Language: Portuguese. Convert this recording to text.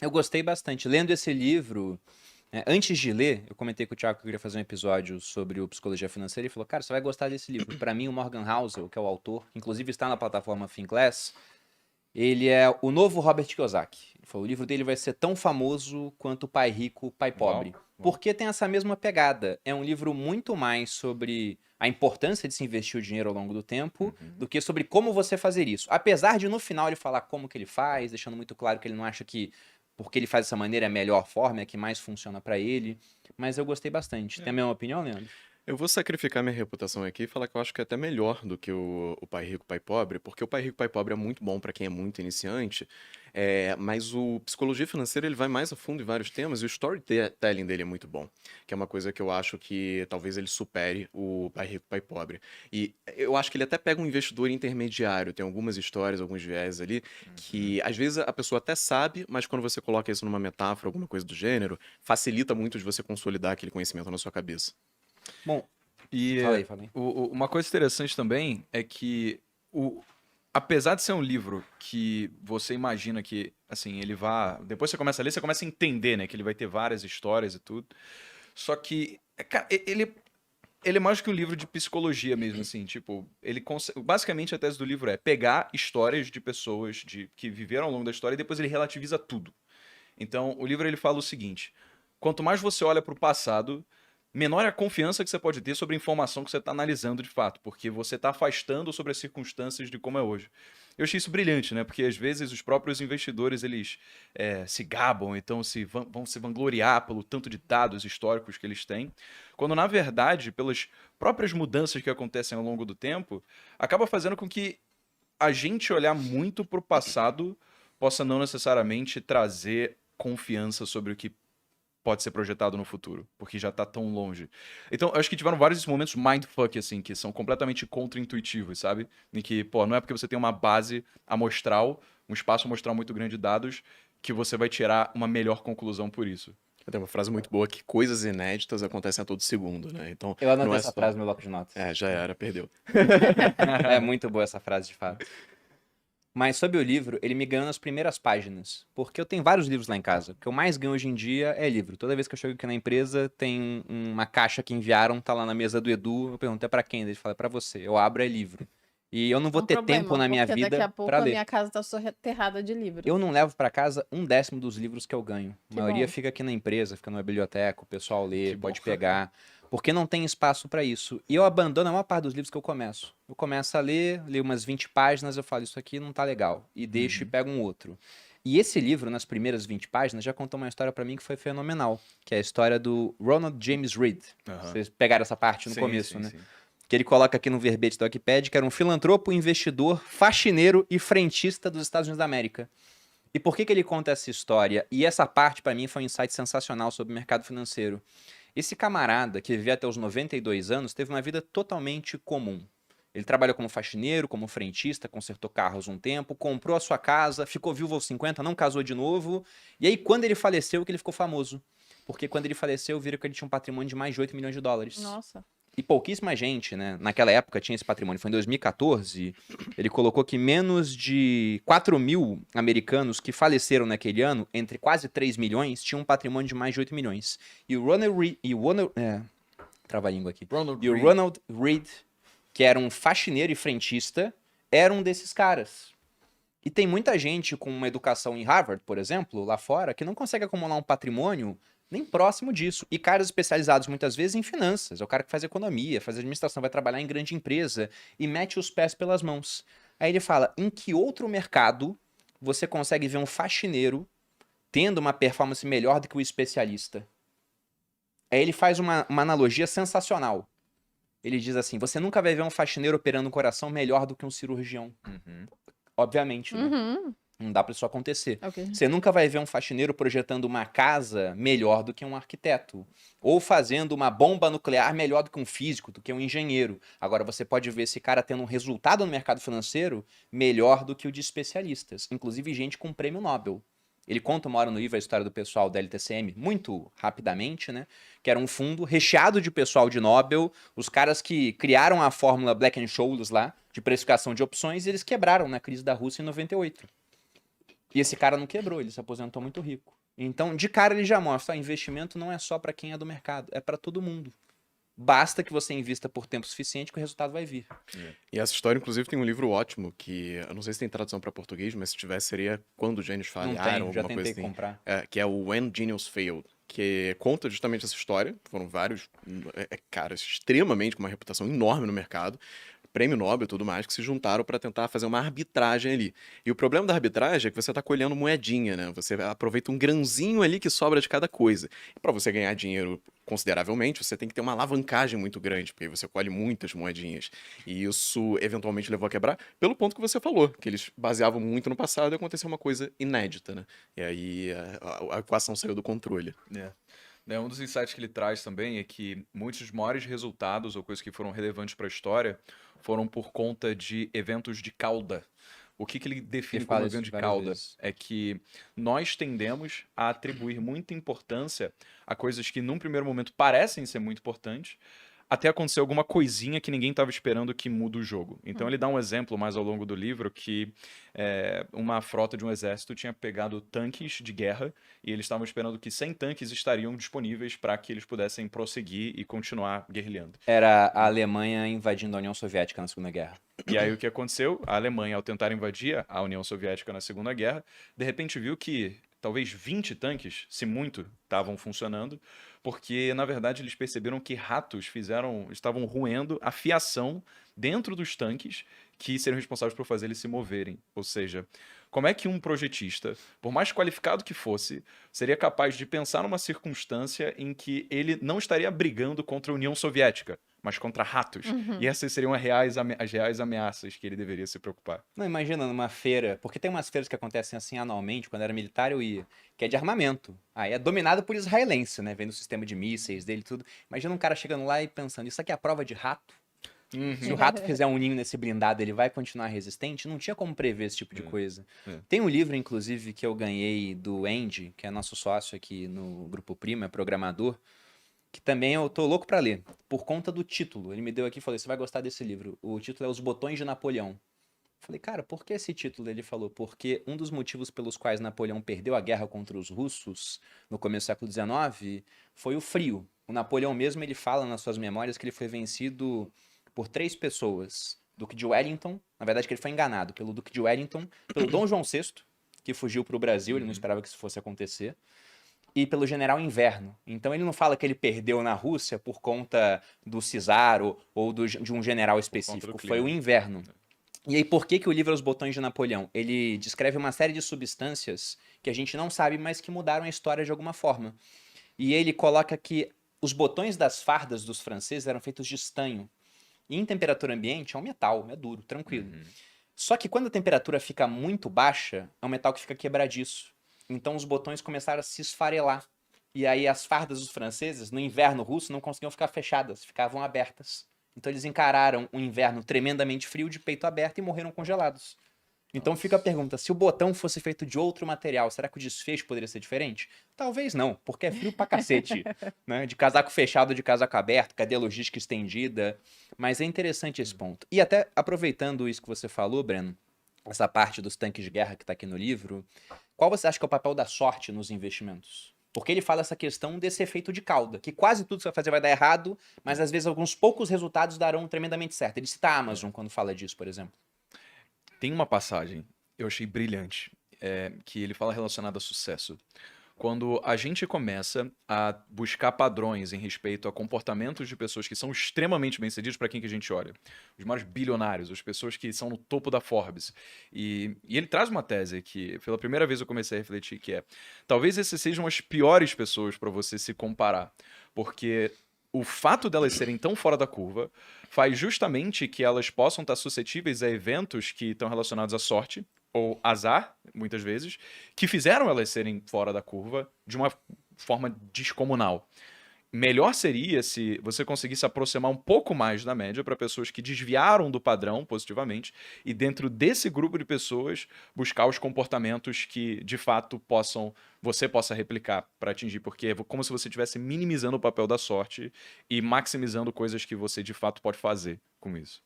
Eu gostei bastante. Lendo esse livro, antes de ler, eu comentei com o Thiago que eu queria fazer um episódio sobre o Psicologia Financeira. Ele falou, cara, você vai gostar desse livro. Para mim, o Morgan Housel, que é o autor, que inclusive está na plataforma Finclass, ele é o novo Robert Kiyosaki. Ele falou, o livro dele vai ser tão famoso quanto Pai Rico, Pai Pobre. Uau, uau. Porque tem essa mesma pegada. É um livro muito mais sobre a importância de se investir o dinheiro ao longo do tempo Uhum. do que sobre como você fazer isso. Apesar de no final ele falar como que ele faz, deixando muito claro que ele não acha que porque ele faz dessa maneira é a melhor forma, é a que mais funciona pra ele. Mas eu gostei bastante. Tem a É. mesma opinião, Leandro? Eu vou sacrificar minha reputação aqui e falar que eu acho que é até melhor do que o Pai Rico, Pai Pobre, porque o Pai Rico, Pai Pobre é muito bom para quem é muito iniciante, mas o Psicologia Financeira ele vai mais a fundo em vários temas e o storytelling dele é muito bom, que é uma coisa que eu acho que talvez ele supere o Pai Rico, Pai Pobre. E eu acho que ele até pega um investidor intermediário, tem algumas histórias, alguns viés ali, Uhum. que às vezes a pessoa até sabe, mas quando você coloca isso numa metáfora, alguma coisa do gênero, facilita muito de você consolidar aquele conhecimento na sua cabeça. Bom, E fala aí, fala aí. uma coisa interessante também é que, o, apesar de ser um livro que você imagina que, assim, ele vá. Depois você começa a ler, você começa a entender, né? Que ele vai ter várias histórias e tudo. Só que, cara, ele é mais que um livro de psicologia mesmo, assim. Tipo, basicamente a tese do livro é pegar histórias de pessoas que viveram ao longo da história e depois ele relativiza tudo. Então, o livro ele fala o seguinte: quanto mais você olha para o passado, menor é a confiança que você pode ter sobre a informação que você está analisando de fato, porque você está afastando sobre as circunstâncias de como é hoje. Eu achei isso brilhante, né? Porque às vezes os próprios investidores eles se gabam, então vão se vangloriar pelo tanto de dados históricos que eles têm, quando na verdade, pelas próprias mudanças que acontecem ao longo do tempo, acaba fazendo com que a gente olhar muito para o passado possa não necessariamente trazer confiança sobre o que pode ser projetado no futuro, porque já tá tão longe. Então, eu acho que tiveram vários momentos mindfuck, assim, que são completamente contra-intuitivos, sabe? Em que, pô, não é porque você tem uma base amostral, um espaço amostral muito grande de dados, que você vai tirar uma melhor conclusão por isso. Tem uma frase muito boa que coisas inéditas acontecem a todo segundo, né? Então, Eu não anotei é essa só. frase no meu bloco de notas. Já era, perdeu. É muito boa essa frase, de fato. Mas sobre o livro, ele me ganhou nas primeiras páginas. Porque eu tenho vários livros lá em casa. O que eu mais ganho hoje em dia é livro. Toda vez que eu chego aqui na empresa, tem uma caixa que enviaram, tá lá na mesa do Edu. Eu pergunto, é pra quem? Ele fala, é pra você. Eu abro, é livro. E eu não É vou um ter tempo problema, na minha porque daqui a vida pouco pra a ler. minha casa tá soterrada de livros. Eu não levo pra casa 1/10 dos livros que eu ganho. A Que maioria bom. fica aqui na empresa, fica na biblioteca, o pessoal lê, Que bom. pode pegar. Porque não tem espaço pra isso. E eu abandono a maior parte dos livros que eu começo. Eu começo a ler, leio umas 20 páginas, eu falo, isso aqui não tá legal. E deixo e pego um outro. E esse livro, nas primeiras 20 páginas, já contou uma história pra mim que foi fenomenal. Que é a história do Ronald James Reed. Aham. Vocês pegaram essa parte no Sim, começo, sim, né? sim. Que ele coloca aqui no verbete do Wikipedia, que era um filantropo, investidor, faxineiro e frentista dos Estados Unidos da América. E por que que ele conta essa história? E essa parte, pra mim, foi um insight sensacional sobre o mercado financeiro. Esse camarada, que vivia até os 92 anos, teve uma vida totalmente comum. Ele trabalhou como faxineiro, como frentista, consertou carros um tempo, comprou a sua casa, ficou viúvo aos 50, não casou de novo. E aí, quando ele faleceu, que ele ficou famoso. Porque quando ele faleceu, viram que ele tinha um patrimônio de mais de 8 milhões de dólares. Nossa. E pouquíssima gente, né? Naquela época tinha esse patrimônio. Foi em 2014. Ele colocou que menos de 4 mil americanos que faleceram naquele ano, entre quase 3 milhões, tinham um patrimônio de mais de 8 milhões. E o Ronald Reed. Trava-língua aqui. Ronald E o Reed. Ronald Reed, que era um faxineiro e frentista, era um desses caras. E tem muita gente com uma educação em Harvard, por exemplo, lá fora, que não consegue acumular um patrimônio nem próximo disso. E caras especializados muitas vezes em finanças. É o cara que faz economia, faz administração, vai trabalhar em grande empresa e mete os pés pelas mãos. Aí ele fala: em que outro mercado você consegue ver um faxineiro tendo uma performance melhor do que o especialista? Aí ele faz uma analogia sensacional. Ele diz assim: você nunca vai ver um faxineiro operando o coração melhor do que um cirurgião. Uhum. Obviamente, né? Uhum. Não dá pra isso acontecer. Ok. Você nunca vai ver um faxineiro projetando uma casa melhor do que um arquiteto. Ou fazendo uma bomba nuclear melhor do que um físico, do que um engenheiro. Agora, você pode ver esse cara tendo um resultado no mercado financeiro melhor do que o de especialistas. Inclusive, gente com prêmio Nobel. Ele conta uma hora no livro a história do pessoal da LTCM, muito rapidamente, né? Que era um fundo recheado de pessoal de Nobel, os caras que criaram a fórmula Black and Scholes lá, de precificação de opções, e eles quebraram na crise da Rússia em 98. E esse cara não quebrou, ele se aposentou muito rico. Então, de cara, ele já mostra: ó, investimento não é só para quem é do mercado, é para todo mundo. Basta que você invista por tempo suficiente que o resultado vai vir. E essa história, inclusive, tem um livro ótimo que eu não sei se tem tradução para português, mas se tivesse seria Quando os Gênios Não Falharam, tem, já alguma tentei coisa assim. comprar. Que é o When Genius Failed, que conta justamente essa história. Foram vários caras extremamente com uma reputação enorme no mercado, prêmio Nobel e tudo mais, que se juntaram para tentar fazer uma arbitragem ali. E o problema da arbitragem é que você está colhendo moedinha, né? Você aproveita um grãozinho ali que sobra de cada coisa. E para você ganhar dinheiro consideravelmente, você tem que ter uma alavancagem muito grande, porque aí você colhe muitas moedinhas. E isso eventualmente levou a quebrar, pelo ponto que você falou, que eles baseavam muito no passado e aconteceu uma coisa inédita, né? E aí a equação saiu do controle. Um dos insights que ele traz também é que muitos dos maiores resultados ou coisas que foram relevantes para a história foram por conta de eventos de cauda. O que ele define Ele como fala isso evento de várias cauda? vezes. É que nós tendemos a atribuir muita importância a coisas que num primeiro momento parecem ser muito importantes, até acontecer alguma coisinha que ninguém estava esperando que muda o jogo. Então ele dá um exemplo mais ao longo do livro que uma frota de um exército tinha pegado tanques de guerra e eles estavam esperando que 100 tanques estariam disponíveis para que eles pudessem prosseguir e continuar guerrilhando. Era a Alemanha invadindo a União Soviética na Segunda Guerra. E aí o que aconteceu? A Alemanha, ao tentar invadir a União Soviética na Segunda Guerra, de repente viu que talvez 20 tanques, se muito, estavam funcionando, porque na verdade eles perceberam que ratos estavam roendo a fiação dentro dos tanques que seriam responsáveis por fazer eles se moverem. Ou seja, como é que um projetista, por mais qualificado que fosse, seria capaz de pensar numa circunstância em que ele não estaria brigando contra a União Soviética, mas contra ratos? E essas seriam as reais ameaças que ele deveria se preocupar. Não, imagina numa feira, porque tem umas feiras que acontecem assim anualmente, quando era militar eu ia, que é de armamento. Aí é dominado por israelense, né? Vendo o sistema de mísseis dele e tudo. Imagina um cara chegando lá e pensando: isso aqui é a prova de rato? Se o rato fizer um ninho nesse blindado, ele vai continuar resistente? Não tinha como prever esse tipo de coisa. Tem um livro, inclusive, que eu ganhei do Andy, que é nosso sócio aqui no Grupo Primo, é programador, que também eu tô louco pra ler, por conta do título. Ele me deu aqui e falou: você vai gostar desse livro. O título é Os Botões de Napoleão. Falei: cara, por que esse título? Ele falou: porque um dos motivos pelos quais Napoleão perdeu a guerra contra os russos no começo do século XIX foi o frio. O Napoleão mesmo, ele fala nas suas memórias que ele foi vencido por 3 pessoas. Duque de Wellington, na verdade que ele foi enganado pelo Duque de Wellington, pelo Dom João VI, que fugiu para o Brasil, ele não esperava que isso fosse acontecer, e pelo General Inverno. Então ele não fala que ele perdeu na Rússia por conta do czar ou de um general específico, foi o Inverno. E aí, por que o livro é Os Botões de Napoleão? Ele descreve uma série de substâncias que a gente não sabe, mas que mudaram a história de alguma forma. E ele coloca que os botões das fardas dos franceses eram feitos de estanho. E em temperatura ambiente é um metal, é duro, tranquilo. Só que quando a temperatura fica muito baixa, é um metal que fica quebradiço. Então os botões começaram a se esfarelar. E aí as fardas dos franceses, no inverno russo, não conseguiam ficar fechadas, ficavam abertas. Então eles encararam um inverno tremendamente frio de peito aberto e morreram congelados. Então fica a pergunta: se o botão fosse feito de outro material, será que o desfecho poderia ser diferente? Talvez não, porque é frio pra cacete, né? De casaco fechado, de casaco aberto, cadê a logística estendida? Mas é interessante esse ponto. E até aproveitando isso que você falou, Breno, essa parte dos tanques de guerra que tá aqui no livro, qual você acha que é o papel da sorte nos investimentos? Porque ele fala essa questão desse efeito de cauda, que quase tudo que você vai fazer vai dar errado, mas às vezes alguns poucos resultados darão tremendamente certo. Ele cita a Amazon quando fala disso, por exemplo. Tem uma passagem, eu achei brilhante, que ele fala relacionada a sucesso. Quando a gente começa a buscar padrões em respeito a comportamentos de pessoas que são extremamente bem-sucedidas, para quem que a gente olha? Os maiores bilionários, as pessoas que são no topo da Forbes. E ele traz uma tese que, pela primeira vez eu comecei a refletir, que é: talvez essas sejam as piores pessoas para você se comparar, porque o fato delas serem tão fora da curva faz justamente que elas possam estar suscetíveis a eventos que estão relacionados à sorte ou azar, muitas vezes, que fizeram elas serem fora da curva de uma forma descomunal. Melhor seria se você conseguisse aproximar um pouco mais da média para pessoas que desviaram do padrão positivamente e dentro desse grupo de pessoas buscar os comportamentos que de fato você possa replicar para atingir, porque é como se você estivesse minimizando o papel da sorte e maximizando coisas que você de fato pode fazer com isso.